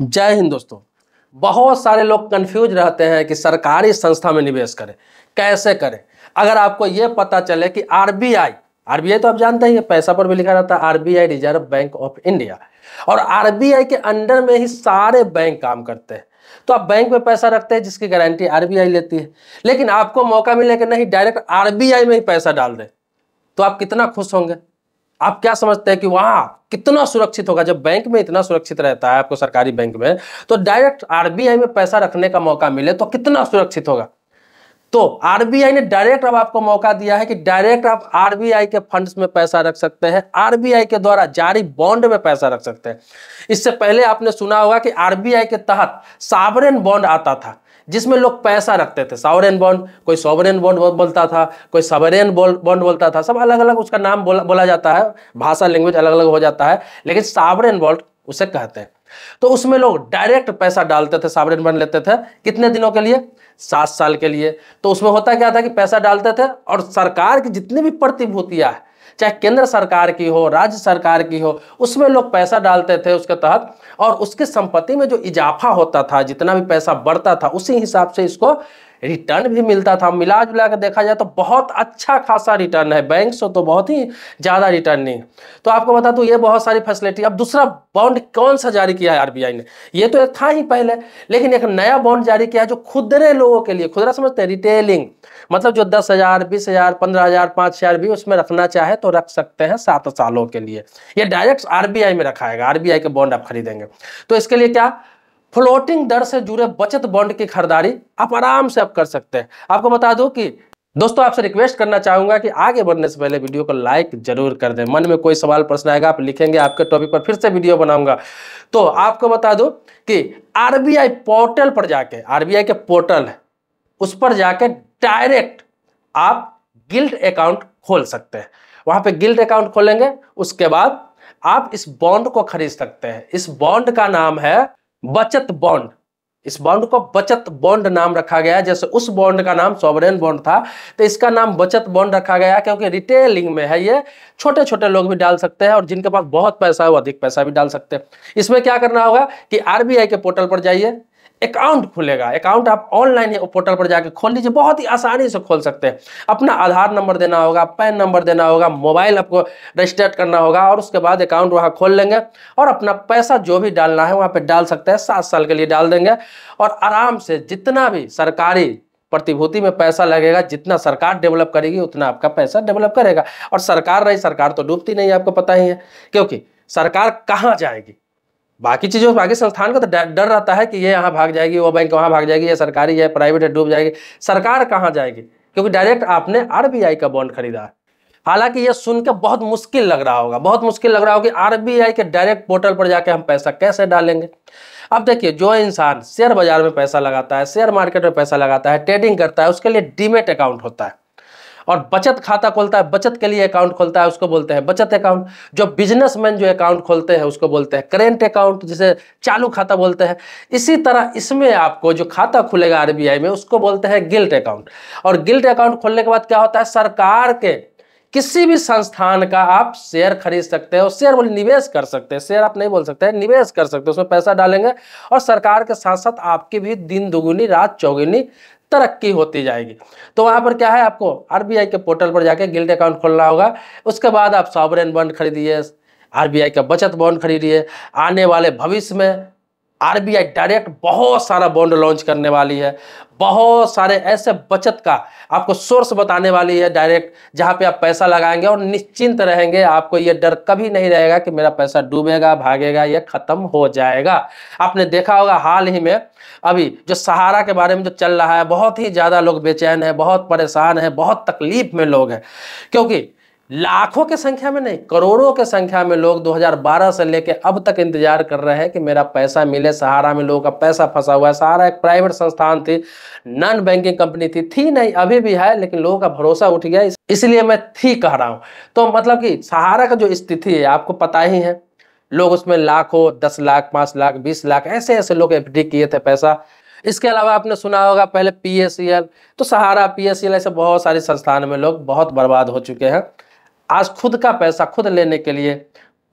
जय हिंद दोस्तों। बहुत सारे लोग कंफ्यूज रहते हैं कि सरकारी संस्था में निवेश करें, कैसे करें। अगर आपको यह पता चले कि आरबीआई आरबीआई तो आप जानते हैं, ये पैसा पर भी लिखा रहता है RBI, reserve bank of India, और आरबीआई के अंडर में ही सारे बैंक काम करते हैं। तो आप बैंक में पैसा रखते हैं जिसकी गारंटी आरबीआई लेती है, लेकिन आपको मौका मिले कि नहीं डायरेक्ट आरबीआई में ही पैसा डाल दें, तो आप कितना खुश होंगे। आप क्या समझते हैं कि वहां कितना सुरक्षित होगा। जब बैंक में इतना सुरक्षित रहता है आपको सरकारी बैंक में, तो डायरेक्ट आरबीआई में पैसा रखने का मौका मिले तो कितना सुरक्षित होगा। तो आरबीआई ने डायरेक्ट अब आपको मौका दिया है कि डायरेक्ट आप आरबीआई के फंड्स में पैसा रख सकते हैं, आरबीआई के द्वारा जारी बॉन्ड में पैसा रख सकते हैं। इससे पहले आपने सुना होगा कि आरबीआई के तहत सॉवरेन बॉन्ड आता था, जिसमें लोग पैसा रखते थे। सॉवरेन बॉन्ड, कोई सॉवरेन बॉन्ड बोलता था, कोई सॉवरेन बॉन्ड बोलता था, सब अलग अलग उसका नाम बोला जाता है, भाषा लैंग्वेज अलग अलग हो जाता है, लेकिन सॉवरेन बॉन्ड उसे कहते हैं। तो उसमें लोग डायरेक्ट पैसा डालते थे, सॉवरेन बॉन्ड लेते थे। कितने दिनों के लिए? 7 साल के लिए। तो उसमें होता क्या था कि पैसा डालते थे और सरकार की जितनी भी प्रतिभूतियां है, चाहे केंद्र सरकार की हो, राज्य सरकार की हो, उसमें लोग पैसा डालते थे उसके तहत, और उसकी संपत्ति में जो इजाफा होता था, जितना भी पैसा बढ़ता था, उसी हिसाब से इसको रिटर्न भी मिलता था। मिला जुला कर देखा जाए तो बहुत अच्छा खासा रिटर्न है, बैंक से तो बहुत ही ज्यादा रिटर्न नहीं। तो आपको बता दूं, ये बहुत सारी फैसिलिटी। अब दूसरा बॉन्ड कौन सा जारी किया है आरबीआई ने? ये तो एक था ही पहले, लेकिन एक नया बॉन्ड जारी किया है जो खुदरे लोगों के लिए, खुदरा समझते हैं, रिटेलिंग, मतलब जो 10,000, 20,000, 15,000, 5,000 भी उसमें रखना चाहे तो रख सकते हैं 7 सालों के लिए। ये डायरेक्ट आरबीआई में रखाएगा, आरबीआई के बॉन्ड आप खरीदेंगे। तो इसके लिए क्या, फ्लोटिंग दर से जुड़े बचत बॉन्ड की खरीदारी आप आराम से आप कर सकते हैं। आपको बता दूं कि दोस्तों, आपसे रिक्वेस्ट करना चाहूंगा कि आगे बढ़ने से पहले वीडियो को लाइक जरूर कर दें। मन में कोई सवाल प्रश्न आएगा आप लिखेंगे, आपके टॉपिक पर फिर से वीडियो बनाऊंगा। तो आपको बता दूं कि आरबीआई पोर्टल पर जाके, आरबीआई के पोर्टल है उस पर जाके डायरेक्ट आप गिल्ट अकाउंट खोल सकते हैं। वहां पे गिल्ट अकाउंट खोलेंगे, उसके बाद आप इस बॉन्ड को खरीद सकते हैं। इस बॉन्ड का नाम है बचत बॉन्ड। इस बॉन्ड को बचत बॉन्ड नाम रखा गया है। जैसे उस बॉन्ड का नाम सॉवरेन बॉन्ड था, तो इसका नाम बचत बॉन्ड रखा गया क्योंकि रिटेलिंग में है। ये छोटे छोटे लोग भी डाल सकते हैं और जिनके पास बहुत पैसा है वो अधिक पैसा भी डाल सकते हैं। इसमें क्या करना होगा कि आरबीआई के पोर्टल पर जाइए, अकाउंट खुलेगा। अकाउंट आप ऑनलाइन पोर्टल पर जाकर खोल लीजिए, बहुत ही आसानी से खोल सकते हैं। अपना आधार नंबर देना होगा, पैन नंबर देना होगा, मोबाइल आपको रजिस्टर करना होगा, और उसके बाद अकाउंट वहां खोल लेंगे और अपना पैसा जो भी डालना है वहां पे डाल सकते हैं। 7 साल के लिए डाल देंगे और आराम से जितना भी सरकारी प्रतिभूति में पैसा लगेगा, जितना सरकार डेवलप करेगी उतना आपका पैसा डेवलप करेगा। और सरकार रही, सरकार तो डूबती नहीं है, आपको पता ही है, क्योंकि सरकार कहाँ जाएगी। बाकी चीजों, बाकी संस्थान का तो डर रहता है कि ये यहाँ भाग जाएगी, वो बैंक वहां भाग जाएगी, ये सरकारी है, प्राइवेट है, डूब जाएगी। सरकार कहाँ जाएगी, क्योंकि डायरेक्ट आपने आरबीआई का बॉन्ड खरीदा है। हालांकि ये सुन के बहुत मुश्किल लग रहा होगा, बहुत मुश्किल लग रहा होगा कि आरबीआई के डायरेक्ट पोर्टल पर जाके हम पैसा कैसे डालेंगे। अब देखिए, जो इंसान शेयर बाजार में पैसा लगाता है, शेयर मार्केट में पैसा लगाता है, ट्रेडिंग करता है, उसके लिए डीमेट अकाउंट होता है। और बचत खाता खोलता है, बचत के लिए अकाउंट खोलता है, उसको बोलते हैं बचत अकाउंट। जो बिजनेसमैन जो अकाउंट खोलते हैं उसको बोलते हैं करेंट अकाउंट, जिसे चालू खाता बोलते हैं। इसी तरह इसमें आपको जो खाता खुलेगा आरबीआई में उसको बोलते हैं गिल्ट अकाउंट। और गिल्ट अकाउंट खोलने के बाद क्या होता है, सरकार के किसी भी संस्थान का आप शेयर खरीद सकते हो। शेयर बोले निवेश कर सकते हैं, शेयर आप नहीं बोल सकते हैं, निवेश कर सकते हैं, उसमें पैसा डालेंगे और सरकार के साथ साथ आपकी भी दिन दुगुनी रात चौगुनी तरक्की होती जाएगी। तो वहां पर क्या है, आपको आरबीआई के पोर्टल पर जाके गिल्ट अकाउंट खोलना होगा। उसके बाद आप सॉवरेन बॉन्ड खरीदिए, आरबीआई का बचत बॉन्ड खरीदिए। आने वाले भविष्य में आरबीआई डायरेक्ट बहुत सारा बॉन्ड लॉन्च करने वाली है, बहुत सारे ऐसे बचत का आपको सोर्स बताने वाली है डायरेक्ट, जहां पे आप पैसा लगाएंगे और निश्चिंत रहेंगे। आपको ये डर कभी नहीं रहेगा कि मेरा पैसा डूबेगा, भागेगा, ये खत्म हो जाएगा। आपने देखा होगा हाल ही में अभी जो सहारा के बारे में जो चल रहा है, बहुत ही ज्यादा लोग बेचैन है, बहुत परेशान है, बहुत तकलीफ में लोग हैं, क्योंकि लाखों की संख्या में नहीं, करोड़ों की संख्या में लोग 2012 से लेके अब तक इंतजार कर रहे हैं कि मेरा पैसा मिले। सहारा में लोगों का पैसा फंसा हुआ है। सहारा एक प्राइवेट संस्थान थी, नॉन बैंकिंग कंपनी थी नहीं, अभी भी है, लेकिन लोगों का भरोसा उठ गया, इसलिए मैं थी कह रहा हूं। तो मतलब कि सहारा का जो स्थिति है आपको पता ही है, लोग उसमें लाखों, 10 लाख, 5 लाख, 20 लाख ऐसे ऐसे लोग एफडी किए थे पैसा। इसके अलावा आपने सुना होगा पहले पीएसईएल, तो सहारा, पीएसईएल, ऐसे बहुत सारे संस्थान में लोग बहुत बर्बाद हो चुके हैं। आज खुद का पैसा खुद लेने के लिए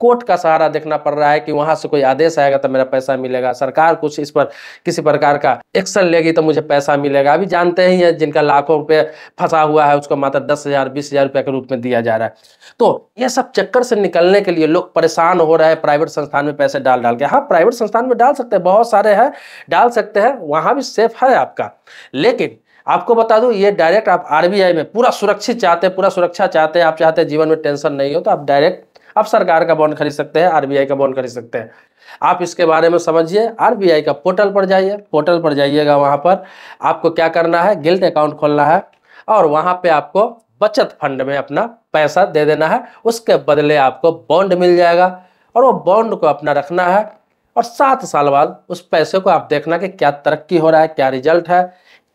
कोर्ट का सहारा देखना पड़ रहा है कि वहां से कोई आदेश आएगा तो मेरा पैसा मिलेगा, सरकार कुछ इस पर किसी प्रकार का एक्शन लेगी तो मुझे पैसा मिलेगा। अभी जानते ही हैं जिनका लाखों रुपए फंसा हुआ है उसको मात्र 10,000 20,000 रुपये के रूप में दिया जा रहा है। तो ये सब चक्कर से निकलने के लिए लोग परेशान हो रहे हैं प्राइवेट संस्थान में पैसे डाल डाल के। हाँ, प्राइवेट संस्थान में डाल सकते हैं, बहुत सारे हैं, डाल सकते हैं, वहां भी सेफ है आपका। लेकिन आपको बता दूं, ये डायरेक्ट आप आरबीआई में पूरा सुरक्षित चाहते हैं, पूरा सुरक्षा चाहते हैं, आप चाहते हैं जीवन में टेंशन नहीं हो, तो आप डायरेक्ट आप सरकार का बॉन्ड खरीद सकते हैं, आरबीआई का बॉन्ड खरीद सकते हैं। आप इसके बारे में समझिए, आरबीआई का पोर्टल पर जाइए, पोर्टल पर जाइएगा, वहां पर आपको क्या करना है, गिल्ट अकाउंट खोलना है और वहां पे आपको बचत फंड में अपना पैसा दे देना है, उसके बदले आपको बॉन्ड मिल जाएगा और वो बॉन्ड को अपना रखना है और 7 साल बाद उस पैसे को आप देखना कि क्या तरक्की हो रहा है, क्या रिजल्ट है,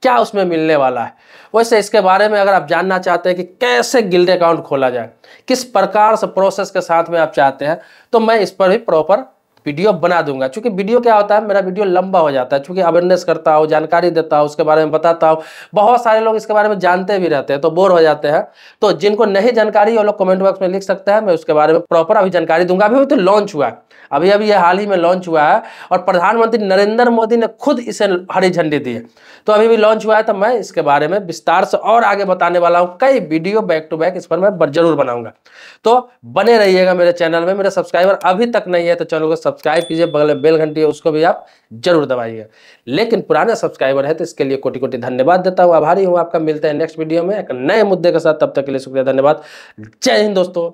क्या उसमें मिलने वाला है। वैसे इसके बारे में अगर आप जानना चाहते हैं कि कैसे गिल्ड अकाउंट खोला जाए, किस प्रकार से प्रोसेस के साथ में आप चाहते हैं, तो मैं इस पर भी प्रॉपर वीडियो बना दूंगा। क्योंकि वीडियो क्या होता है, मेरा वीडियो लंबा हो जाता है, क्योंकि अवेयरनेस करता हूँ, जानकारी देता हूँ, उसके बारे में बताता हूँ। बहुत सारे लोग इसके बारे में जानते भी रहते हैं तो बोर हो जाते हैं। तो जिनको नहीं जानकारी वो लोग कमेंट बॉक्स में लिख सकते हैं, मैं उसके बारे में प्रॉपर अभी जानकारी दूंगा। अभी तो लॉन्च हुआ है, अभी ये हाल ही में लॉन्च हुआ है और प्रधानमंत्री नरेंद्र मोदी ने खुद इसे हरी झंडी दी है। तो अभी भी लॉन्च हुआ है, तो मैं इसके बारे में विस्तार से और आगे बताने वाला हूँ। कई वीडियो बैक टू बैक इस पर मैं जरूर बनाऊंगा, तो बने रहिएगा मेरे चैनल में। मेरे सब्सक्राइबर अभी तक नहीं है तो चैनल को सब्सक्राइब कीजिए, बगल में बेल घंटी है उसको भी आप जरूर दबाइए। लेकिन पुराने सब्सक्राइबर है तो इसके लिए कोटि कोटि धन्यवाद देता हूँ, आभारी हूँ आपका। मिलते हैं नेक्स्ट वीडियो में एक नए मुद्दे के साथ, तब तक के लिए शुक्रिया, धन्यवाद, जय हिंद दोस्तों।